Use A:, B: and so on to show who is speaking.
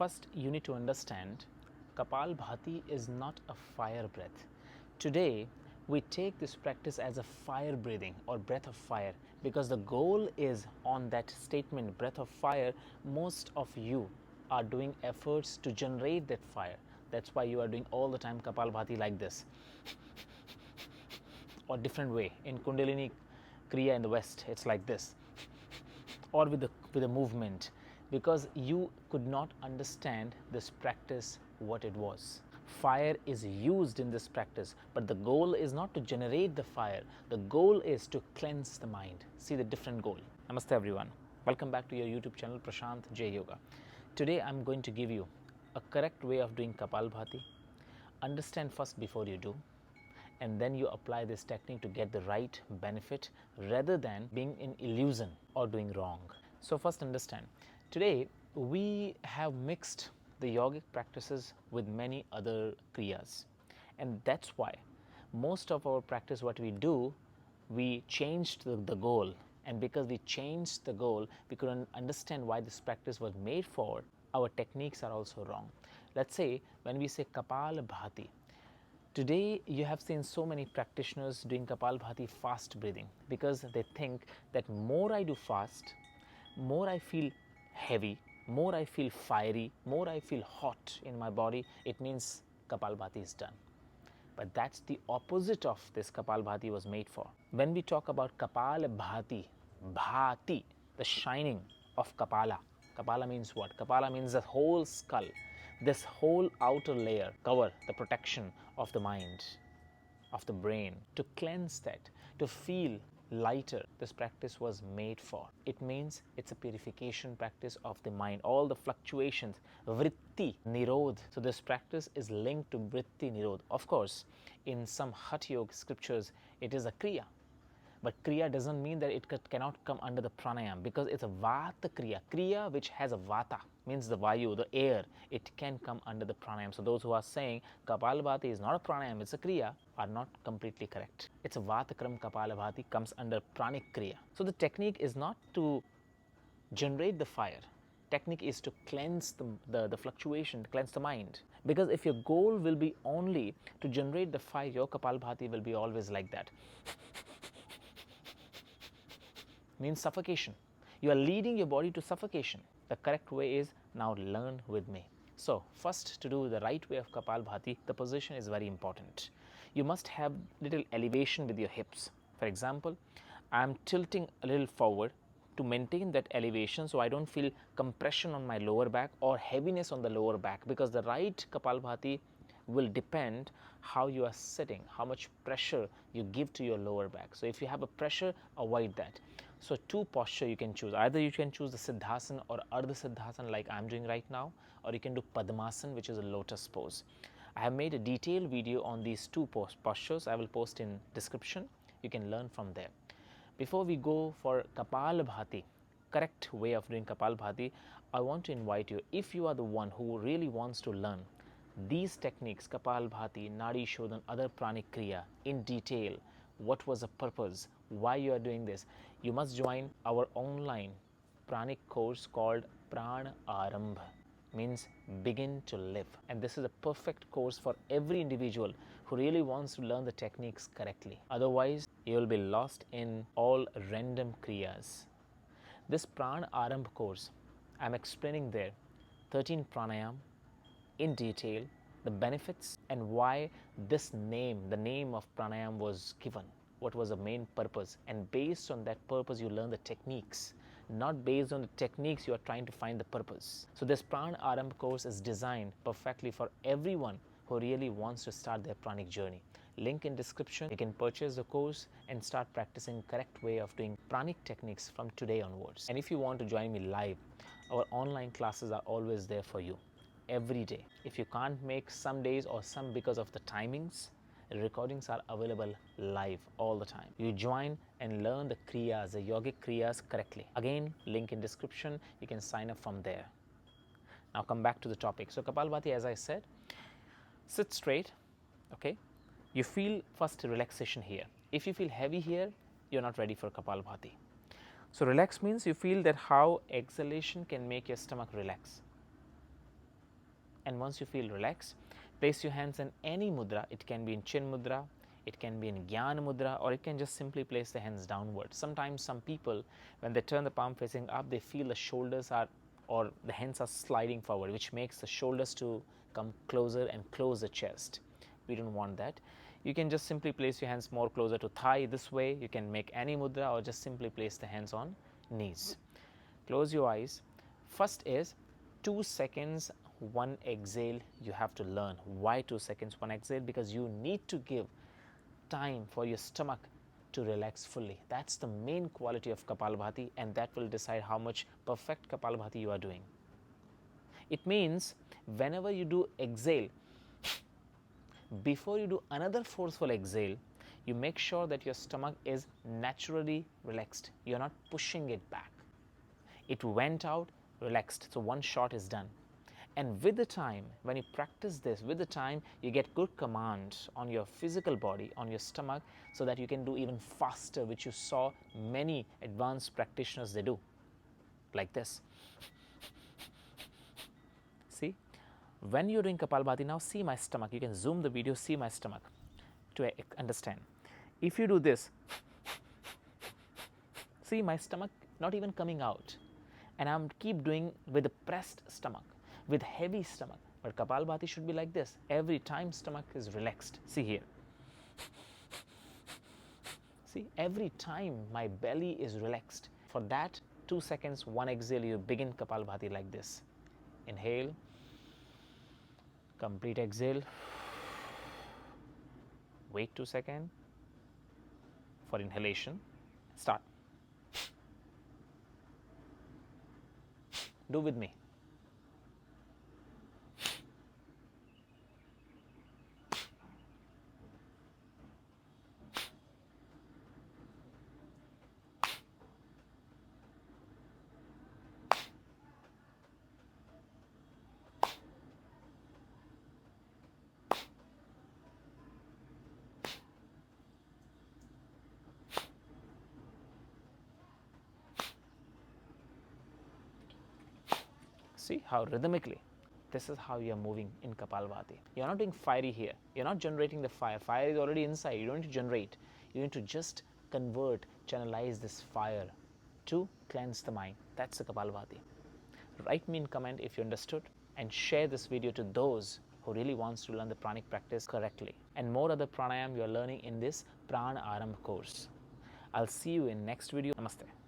A: first you need to understand Kapalbhati is not a fire breath. Today we take this practice as a fire breathing or breath of fire because the goal is on that statement breath of fire. Most of you are doing efforts to generate that fire. That's why you are doing all the time Kapalbhati like this or different way. In Kundalini Kriya in the West it's like this or with a movement, because you could not understand this practice what it was. Fire is used in this practice, but the goal is not to generate the fire. The goal is to cleanse the mind. See the different goal. Namaste everyone. Welcome back to your YouTube channel Prashant J Yoga. Today I'm going to give you a correct way of doing Kapalbhati. Understand first before you do, and then you apply this technique to get the right benefit rather than being in illusion or doing wrong. So first understand, today we have mixed the yogic practices with many other kriyas, and that's why most of our practice, what we do, we changed the goal, and because we changed the goal, we couldn't understand why this practice was made for. Our techniques are also wrong. Let's say when we say Kapalbhati, today you have seen so many practitioners doing Kapalbhati fast breathing because they think that more I do fast, more I feel heavy, more I feel fiery, more I feel hot in my body, it means Kapalbhati is done. But that's the opposite of this Kapalbhati was made for. When we talk about Kapalbhati, Bhati, the shining of Kapala. Kapala means what? Kapala means the whole skull, this whole outer layer, cover, the protection of the mind, of the brain, to cleanse that, to feel lighter. This practice was made for. It means it's a purification practice of the mind, all the fluctuations, vritti, nirodh. So this practice is linked to vritti, nirodh. Of course, in some Hatha Yoga scriptures, it is a kriya. But kriya doesn't mean that it cannot come under the pranayam, because it's a vata kriya. Kriya which has a vata, means the vayu, the air, it can come under the pranayam. So those who are saying Kapalbhati is not a pranayam, it's a kriya, are not completely correct. It's a vatakram Kapalbhati, comes under Pranic kriya. So the technique is not to generate the fire. Technique is to cleanse the fluctuation, cleanse the mind. Because if your goal will be only to generate the fire, your Kapalbhati will be always like that. Means suffocation. You are leading your body to suffocation. The correct way is, now learn with me. So first, to do the right way of Kapalbhati, the position is very important. You must have little elevation with your hips. For example, I am tilting a little forward to maintain that elevation so I don't feel compression on my lower back or heaviness on the lower back, because the right Kapalbhati will depend how you are sitting, how much pressure you give to your lower back. So if you have a pressure, avoid that. So two posture you can choose. Either you can choose the Siddhasana or Ardha Siddhasana like I am doing right now, or you can do Padmasana, which is a lotus pose. I have made a detailed video on these two postures. I will post in description. You can learn from there. Before we go for Kapalbhati, correct way of doing Kapalbhati, I want to invite you, if you are the one who really wants to learn these techniques, Kapalbhati, Nadi Shodhan, other Pranic Kriya in detail, what was the purpose, why you are doing this, you must join our online Pranic course called Pran Arambh, means begin to live. And this is a perfect course for every individual who really wants to learn the techniques correctly. Otherwise, you will be lost in all random kriyas. This Pran Arambh course, I am explaining there 13 pranayam in detail, the benefits and why this name, the name of pranayam was given, what was the main purpose, and based on that purpose you learn the techniques. Not based on the techniques you are trying to find the purpose. So this Pran Arambh course is designed perfectly for everyone who really wants to start their pranic journey. Link in description. You can purchase the course and start practicing correct way of doing pranic techniques from today onwards. And if you want to join me live, our online classes are always there for you every day. If you can't make some days or some because of the timings, recordings are available live all the time. You join and learn the kriyas, the yogic kriyas correctly. Again, link in description. You can sign up from there. Now come back to the topic. So Kapalbhati, as I said, sit straight, okay? You feel first relaxation here. If you feel heavy here, you're not ready for Kapalbhati. So relax means you feel that how exhalation can make your stomach relax. And once you feel relaxed, place your hands in any mudra. It can be in chin mudra, it can be in Jnana mudra, or it can just simply place the hands downward. Sometimes some people, when they turn the palm facing up, they feel the shoulders are, or the hands are sliding forward, which makes the shoulders to come closer and close the chest. We don't want that. You can just simply place your hands more closer to thigh this way. You can make any mudra or just simply place the hands on knees. Close your eyes. First is 2 seconds, 1 exhale. You have to learn. Why 2 seconds, 1 exhale? Because you need to give time for your stomach to relax fully. That's the main quality of Kapalbhati, and that will decide how much perfect Kapalbhati you are doing. It means whenever you do exhale, before you do another forceful exhale, you make sure that your stomach is naturally relaxed. You're not pushing it back. It went out relaxed, so one shot is done. And with the time, when you practice this, with the time, you get good command on your physical body, on your stomach, so that you can do even faster, which you saw many advanced practitioners, they do, like this. See, when you're doing Kapalbhati, now see my stomach. You can zoom the video, see my stomach to understand. If you do this, see my stomach not even coming out. And I'm keep doing with a pressed stomach, with heavy stomach. But Kapalbhati should be like this. Every time stomach is relaxed. See here. See, every time my belly is relaxed. For that, 2 seconds, 1 exhale, you begin Kapalbhati like this. Inhale. Complete exhale. Wait 2 seconds for inhalation. Start. Do with me. See how rhythmically, this is how you are moving in Kapalbhati. You are not doing fiery here. You are not generating the fire. Fire is already inside. You don't need to generate. You need to just convert, channelize this fire to cleanse the mind. That's the Kapalbhati. Write me in comment if you understood, and share this video to those who really wants to learn the pranic practice correctly. And more other pranayam you are learning in this Pran Arambh course. I'll see you in next video. Namaste.